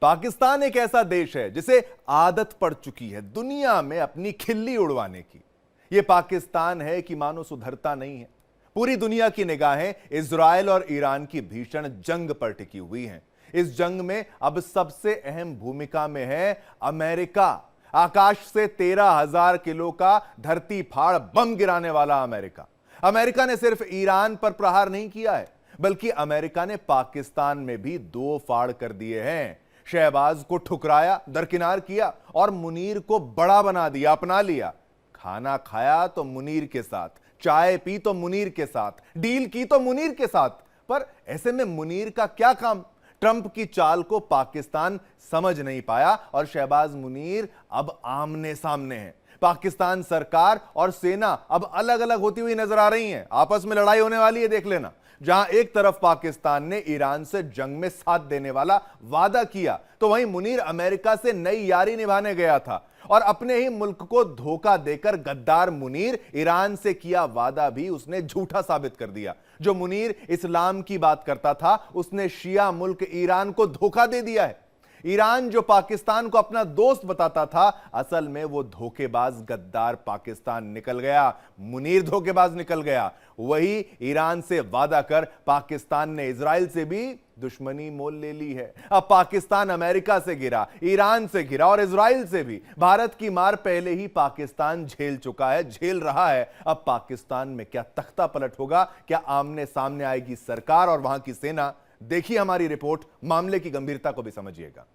पाकिस्तान एक ऐसा देश है जिसे आदत पड़ चुकी है दुनिया में अपनी खिल्ली उड़वाने की। यह पाकिस्तान है कि मानो सुधरता नहीं है। पूरी दुनिया की निगाहें इजराइल और ईरान की भीषण जंग पर टिकी हुई हैं। इस जंग में अब सबसे अहम भूमिका में है अमेरिका। आकाश से 13,000 किलो का धरती फाड़ बम गिराने वाला अमेरिका। अमेरिका ने सिर्फ ईरान पर प्रहार नहीं किया है, बल्कि अमेरिका ने पाकिस्तान में भी 2 फाड़ कर दिए हैं। शहबाज को ठुकराया, दरकिनार किया और मुनीर को बड़ा बना दिया, अपना लिया। खाना खाया तो मुनीर के साथ, चाय पी तो मुनीर के साथ, डील की तो मुनीर के साथ। पर ऐसे में मुनीर का क्या काम? ट्रंप की चाल को पाकिस्तान समझ नहीं पाया और शहबाज मुनीर अब आमने सामने हैं। पाकिस्तान सरकार और सेना अब अलग अलग होती हुई नजर आ रही हैं। आपस में लड़ाई होने वाली है, देख लेना। जहां एक तरफ पाकिस्तान ने ईरान से जंग में साथ देने वाला वादा किया, तो वहीं मुनीर अमेरिका से नई यारी निभाने गया था और अपने ही मुल्क को धोखा देकर गद्दार मुनीर ईरान से किया वादा भी उसने झूठा साबित कर दिया। जो मुनीर इस्लाम की बात करता था, उसने शिया मुल्क ईरान को धोखा दे दिया है। ईरान जो पाकिस्तान को अपना दोस्त बताता था, असल में वो धोखेबाज गद्दार पाकिस्तान निकल गया। मुनीर धोखेबाज निकल गया। वही ईरान से वादा कर पाकिस्तान ने इजराइल से भी दुश्मनी मोल ले ली है। अब पाकिस्तान अमेरिका से गिरा, ईरान से गिरा और इजराइल से भी। भारत की मार पहले ही पाकिस्तान झेल चुका है, झेल रहा है। अब पाकिस्तान में क्या तख्ता पलट होगा? क्या आमने सामने आएगी सरकार और वहां की सेना? देखिए हमारी रिपोर्ट, मामले की गंभीरता को भी समझिएगा।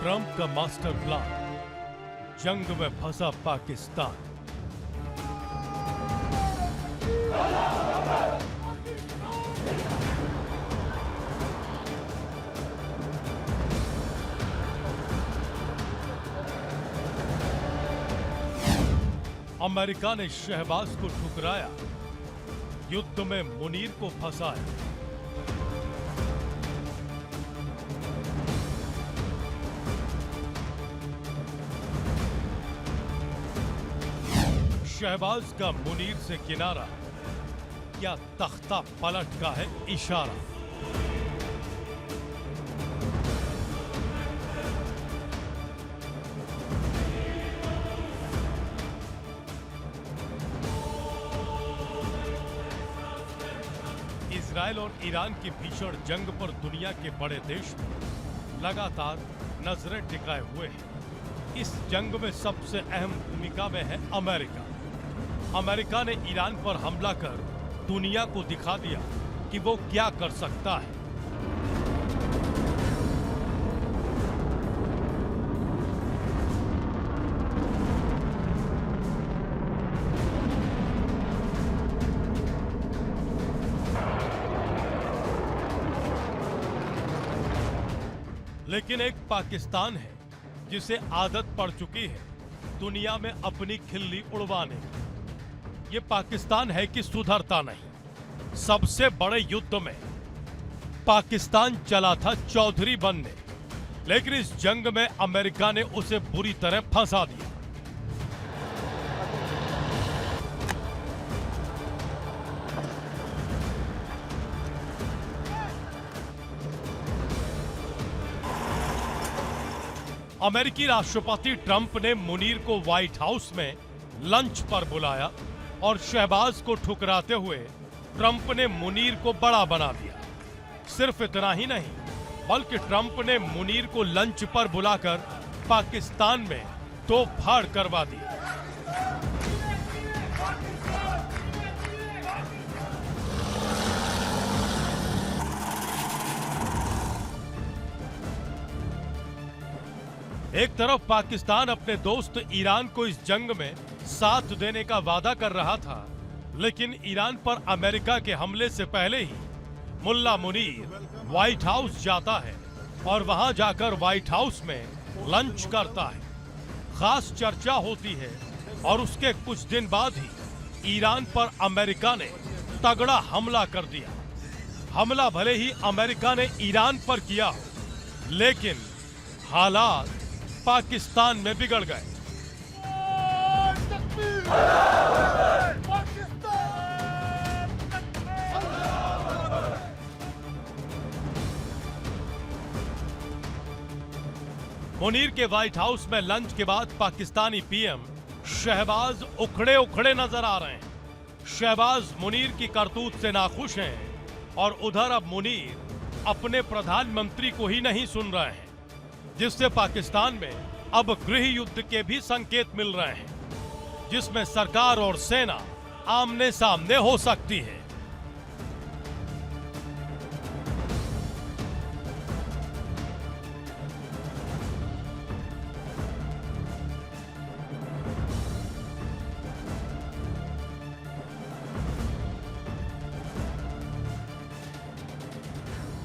ट्रंप का मास्टर प्लान, जंग में फंसा पाकिस्तान। अमेरिका ने शहबाज को ठुकराया, युद्ध में मुनीर को फंसाया। शहबाज का मुनीर से किनारा, क्या तख्ता पलट का है इशारा? इजराइल और ईरान की भीषण जंग पर दुनिया के बड़े देश लगातार नजरें टिकाए हुए हैं। इस जंग में सबसे अहम भूमिका में है अमेरिका। अमेरिका ने ईरान पर हमला कर दुनिया को दिखा दिया कि वो क्या कर सकता है। लेकिन एक पाकिस्तान है जिसे आदत पड़ चुकी है दुनिया में अपनी खिल्ली उड़वाने की। ये पाकिस्तान है कि सुधरता नहीं। सबसे बड़े युद्ध में पाकिस्तान चला था चौधरी बनने, लेकिन इस जंग में अमेरिका ने उसे बुरी तरह फंसा दिया। अमेरिकी राष्ट्रपति ट्रंप ने मुनीर को व्हाइट हाउस में लंच पर बुलाया और शहबाज को ठुकराते हुए ट्रंप ने मुनीर को बड़ा बना दिया। सिर्फ इतना ही नहीं, बल्कि ट्रंप ने मुनीर को लंच पर बुलाकर पाकिस्तान में 2 फाड़ करवा दी। एक तरफ पाकिस्तान अपने दोस्त ईरान को इस जंग में साथ देने का वादा कर रहा था, लेकिन ईरान पर अमेरिका के हमले से पहले ही मुल्ला मुनीर व्हाइट हाउस जाता है और वहां जाकर व्हाइट हाउस में लंच करता है। खास चर्चा होती है और उसके कुछ दिन बाद ही ईरान पर अमेरिका ने तगड़ा हमला कर दिया। हमला भले ही अमेरिका ने ईरान पर किया हो, लेकिन हालात पाकिस्तान में बिगड़ गए। मुनीर के व्हाइट हाउस में लंच के बाद पाकिस्तानी पीएम शहबाज उखड़े उखड़े नजर आ रहे हैं। शहबाज मुनीर की करतूत से नाखुश हैं और उधर अब मुनीर अपने प्रधानमंत्री को ही नहीं सुन रहे हैं, जिससे पाकिस्तान में अब गृह युद्ध के भी संकेत मिल रहे हैं, जिसमें सरकार और सेना आमने सामने हो सकती है।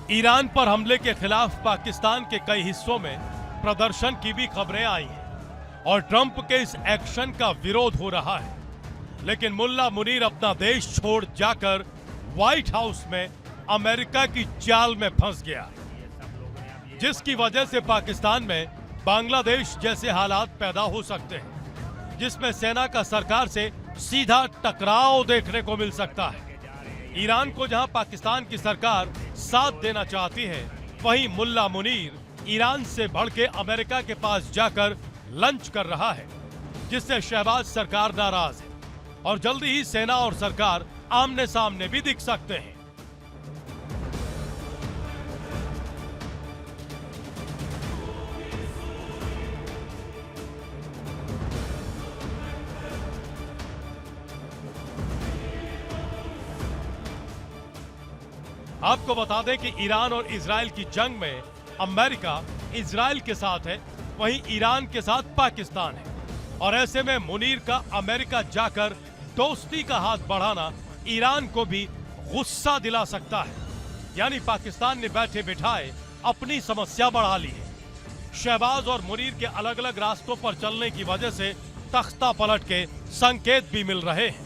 ईरान पर हमले के खिलाफ पाकिस्तान के कई हिस्सों में प्रदर्शन की भी खबरें आई हैं और ट्रंप के इस एक्शन का विरोध हो रहा है। लेकिन मुल्ला मुनीर अपना देश छोड़ जाकर व्हाइट हाउस में अमेरिका की चाल में फंस गया, जिसकी वजह से पाकिस्तान में बांग्लादेश जैसे हालात पैदा हो सकते हैं, जिसमें सेना का सरकार से सीधा टकराव देखने को मिल सकता है। ईरान को जहां पाकिस्तान की सरकार साथ देना चाहती है, वहीं मुल्ला मुनीर ईरान से बढ़ के अमेरिका के पास जाकर लंच कर रहा है, जिससे शहबाज सरकार नाराज है और जल्दी ही सेना और सरकार आमने सामने भी दिख सकते हैं। आपको बता दें कि ईरान और इजराइल की जंग में अमेरिका इजराइल के साथ है, वहीं ईरान के साथ पाकिस्तान है, और ऐसे में मुनीर का अमेरिका जाकर दोस्ती का हाथ बढ़ाना ईरान को भी गुस्सा दिला सकता है। यानी पाकिस्तान ने बैठे बिठाए अपनी समस्या बढ़ा ली है। शहबाज और मुनीर के अलग अलग रास्तों पर चलने की वजह से तख्ता पलट के संकेत भी मिल रहे हैं।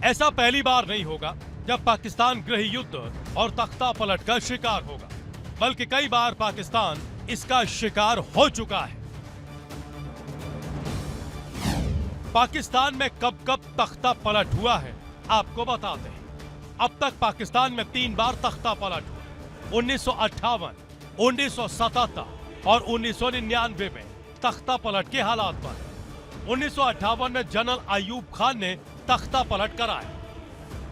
ऐसा पहली बार नहीं होगा जब पाकिस्तान गृह युद्ध और तख्ता पलट का शिकार होगा, बल्कि कई बार पाकिस्तान इसका शिकार हो चुका है। पाकिस्तान में कब कब तख्ता पलट हुआ है आपको बताते हैं। अब तक पाकिस्तान में 3 बार तख्ता पलट हुआ। 1958, 1977 और 1999 में तख्ता पलट के हालात पर। 1958 में जनरल अयूब खान ने तख्ता पलट कराया।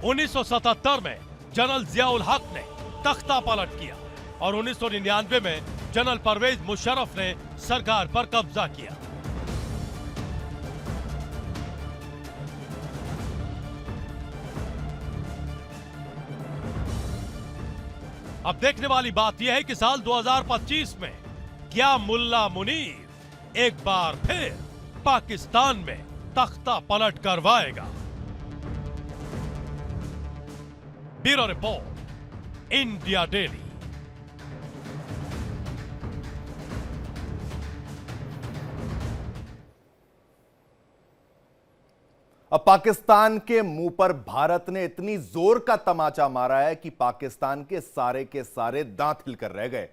1977 में जनरल जियाउल हक ने तख्ता पलट किया और 1999 में जनरल परवेज मुशर्रफ ने सरकार पर कब्जा किया। अब देखने वाली बात यह है कि साल 2025 में क्या मुल्ला मुनीर एक बार फिर पाकिस्तान में तख्ता पलट करवाएगा। Bureau report, India daily. अब पाकिस्तान के मुंह पर भारत ने इतनी जोर का तमाचा मारा है कि पाकिस्तान के सारे दांत हिलकर रह गए।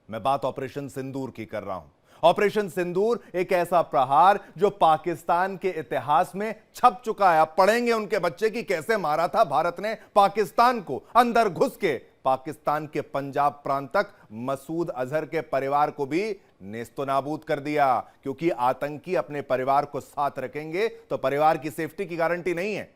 मैं बात ऑपरेशन सिंदूर की कर रहा हूं। ऑपरेशन सिंदूर एक ऐसा प्रहार जो पाकिस्तान के इतिहास में छप चुका है। अब पढ़ेंगे उनके बच्चे की कैसे मारा था भारत ने पाकिस्तान को, अंदर घुस के पाकिस्तान के पंजाब प्रांत तक मसूद अजहर के परिवार को भी नेस्तनाबूद कर दिया। क्योंकि आतंकी अपने परिवार को साथ रखेंगे तो परिवार की सेफ्टी की गारंटी नहीं है।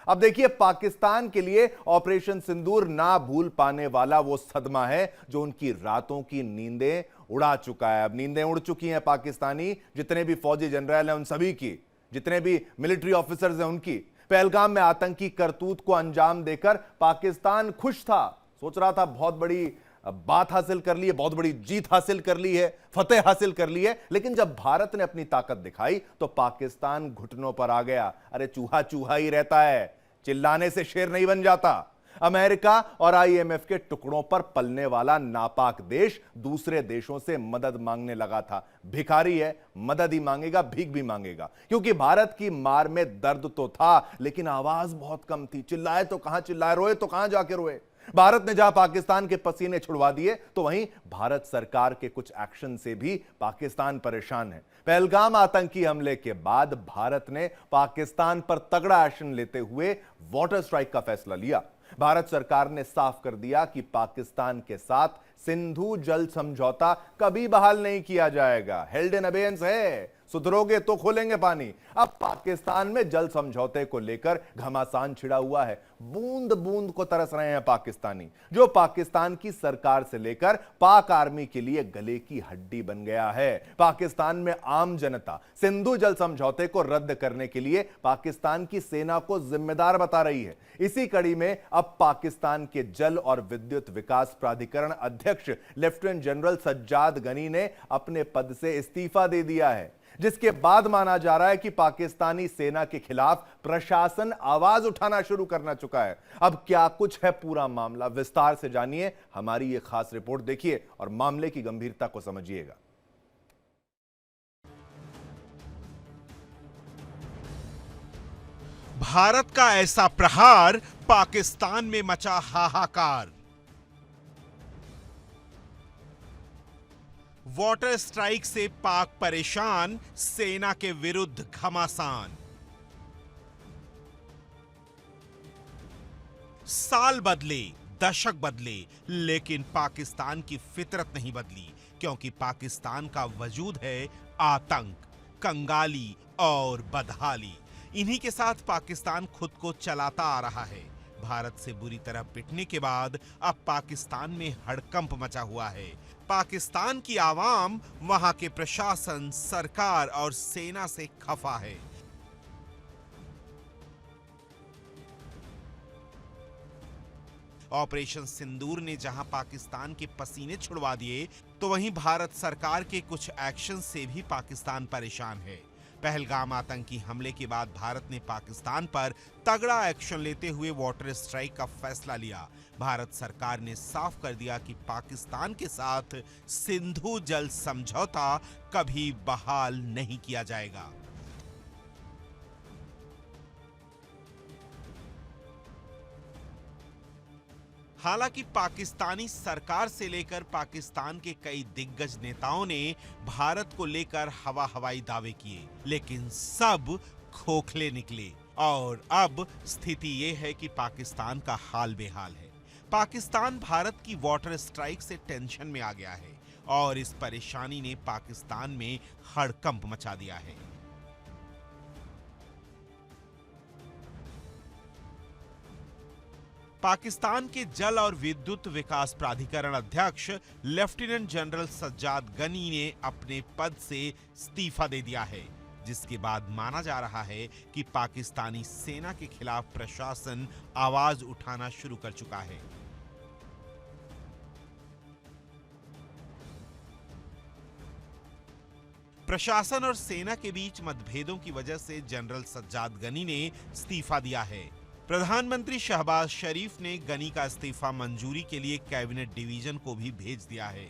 अब देखिए, पाकिस्तान के लिए ऑपरेशन सिंदूर ना भूल पाने वाला वो सदमा है जो उनकी रातों की नींदें उड़ा चुका है। अब नींदें उड़ चुकी हैं पाकिस्तानी जितने भी फौजी जनरल हैं उन सभी की, जितने भी मिलिट्री ऑफिसर्स हैं उनकी। पहलगाम में आतंकी करतूत को अंजाम देकर पाकिस्तान खुश था, सोच रहा था बहुत बड़ी बात हासिल कर ली है, बहुत बड़ी जीत हासिल कर ली है, फतेह हासिल कर ली है, लेकिन जब भारत ने अपनी ताकत दिखाई तो पाकिस्तान घुटनों पर आ गया। अरे चूहा चूहा ही रहता है, चिल्लाने से शेर नहीं बन जाता। अमेरिका और आईएमएफ के टुकड़ों पर पलने वाला नापाक देश दूसरे देशों से मदद मांगने लगा था। भिखारी है, मदद ही मांगेगा, भीख भी मांगेगा, क्योंकि भारत की मार में दर्द तो था लेकिन आवाज बहुत कम थी। चिल्लाए तो कहां चिल्लाए, रोए तो कहां जाके रोए। भारत ने जहां पाकिस्तान के पसीने छुड़वा दिए तो वहीं भारत सरकार के कुछ एक्शन से भी पाकिस्तान परेशान है। पहलगाम आतंकी हमले के बाद भारत ने पाकिस्तान पर तगड़ा एक्शन लेते हुए वाटर स्ट्राइक का फैसला लिया। भारत सरकार ने साफ कर दिया कि पाकिस्तान के साथ सिंधु जल समझौता कभी बहाल नहीं किया जाएगा। हेल्ड इन अबेयंस है, सुधरोगे तो खोलेंगे पानी। अब पाकिस्तान में जल समझौते को लेकर घमासान छिड़ा हुआ है। बूंद बूंद को तरस रहे हैं पाकिस्तानी, जो पाकिस्तान की सरकार से लेकर पाक आर्मी के लिए गले की हड्डी बन गया है। पाकिस्तान में आम जनता सिंधु जल समझौते को रद्द करने के लिए पाकिस्तान की सेना को जिम्मेदार बता रही है। इसी कड़ी में अब पाकिस्तान के जल और विद्युत विकास प्राधिकरण अध्यक्ष लेफ्टिनेंट जनरल सज्जाद गनी ने अपने पद से इस्तीफा दे दिया है, जिसके बाद माना जा रहा है कि पाकिस्तानी सेना के खिलाफ प्रशासन आवाज उठाना शुरू करना चुका है। अब क्या कुछ है पूरा मामला, विस्तार से जानिए, हमारी यह खास रिपोर्ट देखिए और मामले की गंभीरता को समझिएगा। भारत का ऐसा प्रहार, पाकिस्तान में मचा हाहाकार। वाटर स्ट्राइक से पाक परेशान, सेना के विरुद्ध घमासान। साल बदले, दशक बदले, लेकिन पाकिस्तान की फितरत नहीं बदली, क्योंकि पाकिस्तान का वजूद है आतंक, कंगाली और बदहाली। इन्हीं के साथ पाकिस्तान खुद को चलाता आ रहा है। भारत से बुरी तरह पिटने के बाद अब पाकिस्तान में हड़कंप मचा हुआ है। पाकिस्तान की आवाम वहां के प्रशासन, सरकार और सेना से खफा है। ऑपरेशन सिंदूर ने जहां पाकिस्तान के पसीने छुड़वा दिए, तो वहीं भारत सरकार के कुछ एक्शन से भी पाकिस्तान परेशान है। पहलगाम आतंकी हमले के बाद भारत ने पाकिस्तान पर तगड़ा एक्शन लेते हुए वाटर स्ट्राइक का फैसला लिया। भारत सरकार ने साफ कर दिया कि पाकिस्तान के साथ सिंधु जल समझौता कभी बहाल नहीं किया जाएगा। हालांकि पाकिस्तानी सरकार से लेकर पाकिस्तान के कई दिग्गज नेताओं ने भारत को लेकर हवाई दावे किए, लेकिन सब खोखले निकले। और अब स्थिति यह है कि पाकिस्तान का हाल बेहाल है। पाकिस्तान भारत की वाटर स्ट्राइक से टेंशन में आ गया है और इस परेशानी ने पाकिस्तान में हड़कंप मचा दिया है। पाकिस्तान के जल और विद्युत विकास प्राधिकरण अध्यक्ष लेफ्टिनेंट जनरल सज्जाद गनी ने अपने पद से इस्तीफा दे दिया है, जिसके बाद माना जा रहा है कि पाकिस्तानी सेना के खिलाफ प्रशासन आवाज उठाना शुरू कर चुका है। प्रशासन और सेना के बीच मतभेदों की वजह से जनरल सज्जाद गनी ने इस्तीफा दिया है। प्रधानमंत्री शहबाज शरीफ ने गनी का इस्तीफा मंजूरी के लिए कैबिनेट डिवीजन को भी भेज दिया है।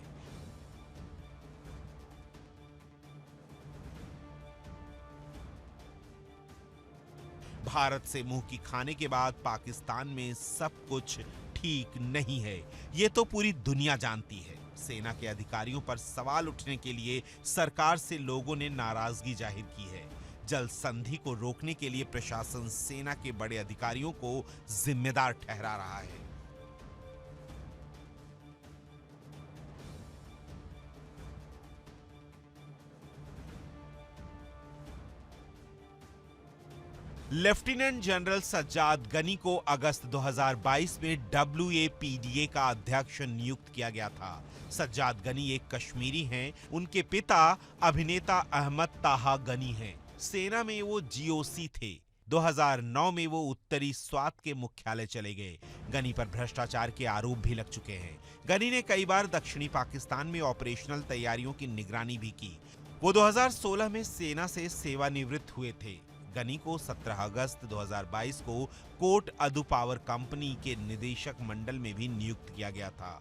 भारत से मुंह की खाने के बाद पाकिस्तान में सब कुछ ठीक नहीं है, ये तो पूरी दुनिया जानती है। सेना के अधिकारियों पर सवाल उठने के लिए सरकार से लोगों ने नाराजगी जाहिर की है। जल संधि को रोकने के लिए प्रशासन सेना के बड़े अधिकारियों को जिम्मेदार ठहरा रहा है। लेफ्टिनेंट जनरल सज्जाद गनी को अगस्त 2022 में WAPDA का अध्यक्ष नियुक्त किया गया था। सज्जाद गनी एक कश्मीरी हैं। उनके पिता अभिनेता अहमद ताहा गनी हैं। सेना में वो GOC थे। 2009 में वो उत्तरी स्वात के मुख्यालय चले गए। गनी पर भ्रष्टाचार के आरोप भी लग चुके हैं। गनी ने कई बार दक्षिणी पाकिस्तान में ऑपरेशनल तैयारियों की निगरानी भी की। वो 2016 में सेना से सेवानिवृत्त हुए थे। गनी को 17 अगस्त 2022 को कोट अदू पावर कंपनी के निदेशक मंडल में भी नियुक्त किया गया था।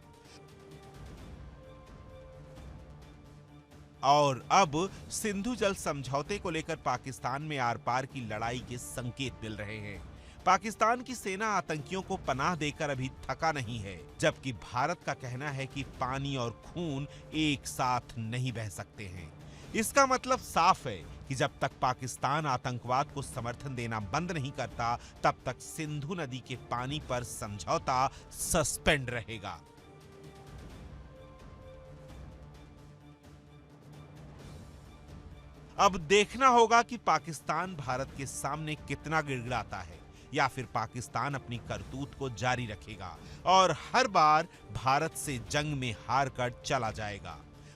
और अब सिंधु जल समझौते को लेकर पाकिस्तान में आर पार की लड़ाई के संकेत मिल रहे हैं। पाकिस्तान की सेना आतंकियों को पनाह देकर अभी थका नहीं है, जबकि भारत का कहना है कि पानी और खून एक साथ नहीं बह सकते हैं। इसका मतलब साफ है कि जब तक पाकिस्तान आतंकवाद को समर्थन देना बंद नहीं करता, तब तक सिंधु नदी के पानी पर समझौता सस्पेंड रहेगा। अब देखना होगा कि पाकिस्तान भारत के सामने कितना गिड़गिड़ाता है, या फिर पाकिस्तान अपनी करतूत को जारी रखेगा और हर बार भारत से जंग में हार कर चला जाएगा।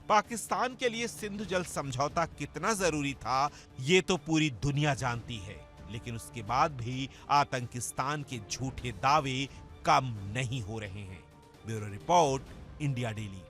पाकिस्तान के लिए सिंधु जल समझौता कितना जरूरी था, ये तो पूरी दुनिया जानती है, लेकिन उसके बाद भी आतंकिस्तान के झूठे दावे कम नहीं हो रहे हैं। Bureau report, India daily.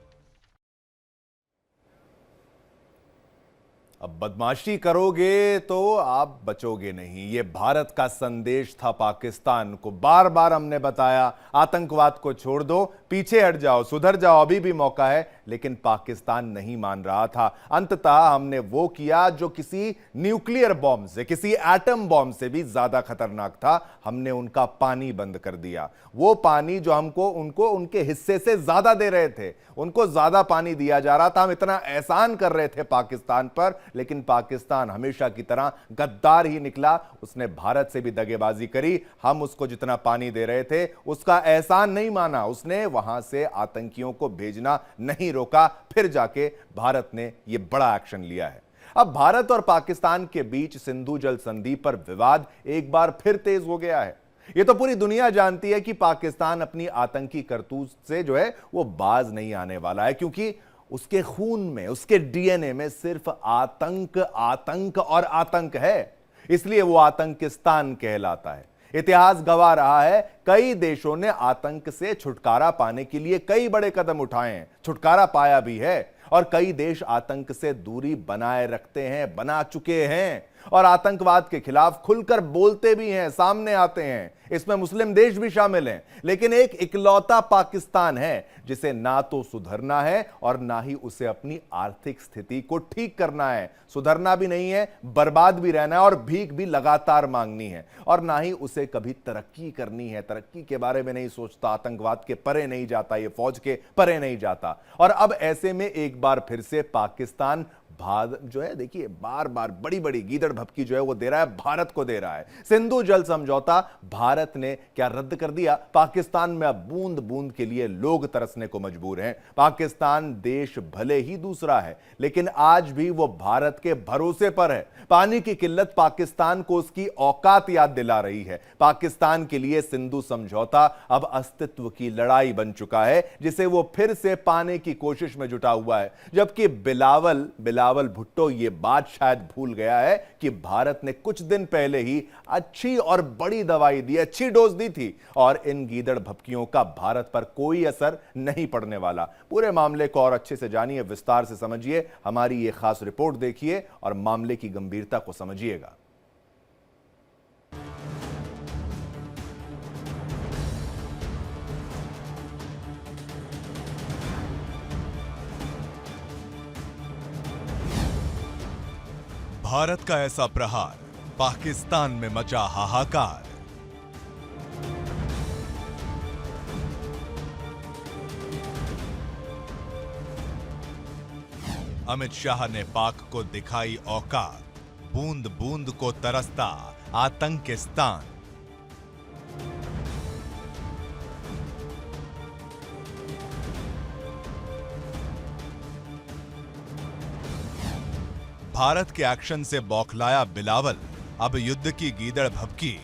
अब बदमाशी करोगे तो आप बचोगे नहीं, ये भारत का संदेश था पाकिस्तान को। बार बार हमने बताया आतंकवाद को छोड़ दो, पीछे हट जाओ, सुधर जाओ, अभी भी मौका है, लेकिन पाकिस्तान नहीं मान रहा था। अंततः हमने वो किया जो किसी न्यूक्लियर बॉम्ब से, किसी एटम बॉम्ब से भी ज्यादा खतरनाक था। हमने उनका पानी बंद कर दिया। वो पानी जो उनको उनके हिस्से से ज्यादा दे रहे थे, उनको ज्यादा पानी दिया जा रहा था। हम इतना एहसान कर रहे थे पाकिस्तान पर, लेकिन पाकिस्तान हमेशा की तरह गद्दार ही निकला। उसने भारत से भी दगेबाजी करी। हम उसको जितना पानी दे रहे थे उसका एहसान नहीं माना, उसने वहां से आतंकियों को भेजना नहीं रोका। फिर जाके भारत ने यह बड़ा एक्शन लिया है। अब भारत और पाकिस्तान के बीच सिंधु जल संधि पर विवाद एक बार फिर तेज हो गया है। यह तो पूरी दुनिया जानती है कि पाकिस्तान अपनी आतंकी करतूत से जो है वो बाज नहीं आने वाला है, क्योंकि उसके खून में, उसके डीएनए में सिर्फ आतंक, आतंक और आतंक है। इसलिए वो आतंकिस्तान कहलाता है। इतिहास गवाह रहा है, कई देशों ने आतंक से छुटकारा पाने के लिए कई बड़े कदम उठाए हैं, छुटकारा पाया भी है। और कई देश आतंक से दूरी बनाए रखते हैं, बना चुके हैं, और आतंकवाद के खिलाफ खुलकर बोलते भी हैं, सामने आते हैं। इसमें मुस्लिम देश भी शामिल हैं। लेकिन एक इकलौता पाकिस्तान है जिसे ना तो सुधरना है और ना ही उसे अपनी आर्थिक स्थिति को ठीक करना है। सुधरना भी नहीं है, बर्बाद भी रहना है, और भीख भी लगातार मांगनी है। और ना ही उसे कभी तरक्की करनी है। तरक्की के बारे में नहीं सोचता, आतंकवाद के परे नहीं जाता, ये फौज के परे नहीं जाता। और अब ऐसे में एक बार फिर से पाकिस्तान जो है, देखिए, बार बार बड़ी बड़ी गीदड़ भपकी जो है वो दे रहा है, भारत को दे रहा है। सिंधु जल समझौता भारत ने क्या रद्द कर दिया? पाकिस्तान में अब बूंद बूंद के लिए लोग तरसने को मजबूर हैं। पाकिस्तान देश भले ही दूसरा है, लेकिन आज भी वो भारत के भरोसे पर है। पानी की किल्लत पाकिस्तान को उसकी औकात याद दिला रही है। पाकिस्तान के लिए सिंधु समझौता अब अस्तित्व की लड़ाई बन चुका है, जिसे वो फिर से पाने की कोशिश में जुटा हुआ है। जबकि बिलावल भुट्टो ये बात शायद भूल गया है कि भारत ने कुछ दिन पहले ही अच्छी और बड़ी दवाई दी, अच्छी डोज दी थी, और इन गीदड़ भपकियों का भारत पर कोई असर नहीं पड़ने वाला। पूरे मामले को और अच्छे से जानिए, विस्तार से समझिए, हमारी ये खास रिपोर्ट देखिए और मामले की गंभीरता को समझिएगा। भारत का ऐसा प्रहार, पाकिस्तान में मचा हाहाकार। अमित शाह ने पाक को दिखाई औकात, बूंद बूंद को तरसता आतंकिस्तान। भारत के एक्शन से बौखलाया बिलावल, अब युद्ध की गीदड़ भभकी।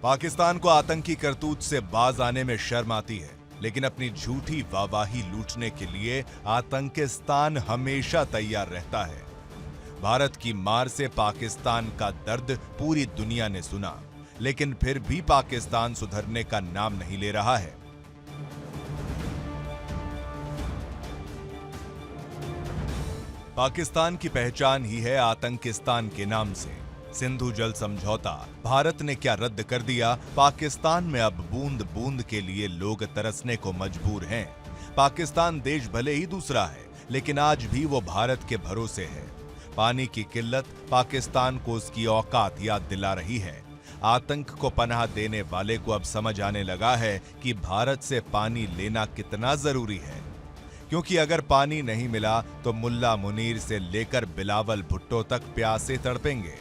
पाकिस्तान को आतंकी करतूत से बाज आने में शर्म आती है, लेकिन अपनी झूठी वाहवाही लूटने के लिए आतंकिस्तान हमेशा तैयार रहता है। भारत की मार से पाकिस्तान का दर्द पूरी दुनिया ने सुना, लेकिन फिर भी पाकिस्तान सुधरने का नाम नहीं ले रहा है। पाकिस्तान की पहचान ही है आतंकिस्तान के नाम से। सिंधु जल समझौता भारत ने क्या रद्द कर दिया, पाकिस्तान में अब बूंद बूंद के लिए लोग तरसने को मजबूर हैं। पाकिस्तान देश भले ही दूसरा है, लेकिन आज भी वो भारत के भरोसे है। पानी की किल्लत पाकिस्तान को उसकी औकात याद दिला रही है। आतंक को पनाह देने वाले को अब समझ आने लगा है कि भारत से पानी लेना कितना जरूरी है, क्योंकि अगर पानी नहीं मिला तो मुल्ला मुनीर से लेकर बिलावल भुट्टो तक प्यासे तड़पेंगे।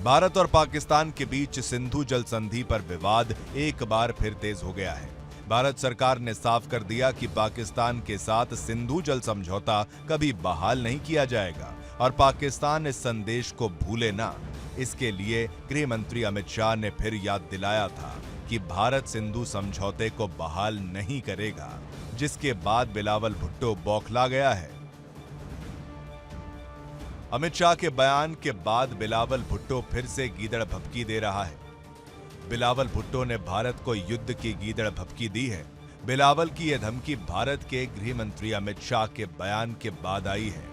भारत और पाकिस्तान के बीच सिंधु जल संधि पर विवाद एक बार फिर तेज हो गया है। भारत सरकार ने साफ कर दिया कि पाकिस्तान के साथ सिंधु जल समझौता कभी बहाल नहीं किया जाएगा और पाकिस्तान इस संदेश को भूले ना। इसके लिए गृह मंत्री अमित शाह ने फिर याद दिलाया था कि भारत सिंधु समझौते को बहाल नहीं करेगा, जिसके बाद बिलावल भुट्टो बौखला गया है। अमित शाह के बयान के बाद बिलावल भुट्टो फिर से गीदड़ भभकी दे रहा है। बिलावल भुट्टो ने भारत को युद्ध की गीदड़ भभकी दी है। बिलावल की यह धमकी भारत के गृह मंत्री अमित शाह के बयान के बाद आई है।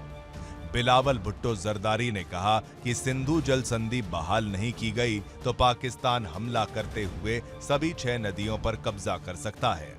बिलावल भुट्टो जरदारी ने कहा कि सिंधु जल संधि बहाल नहीं की गई तो पाकिस्तान हमला करते हुए सभी 6 नदियों पर कब्जा कर सकता है।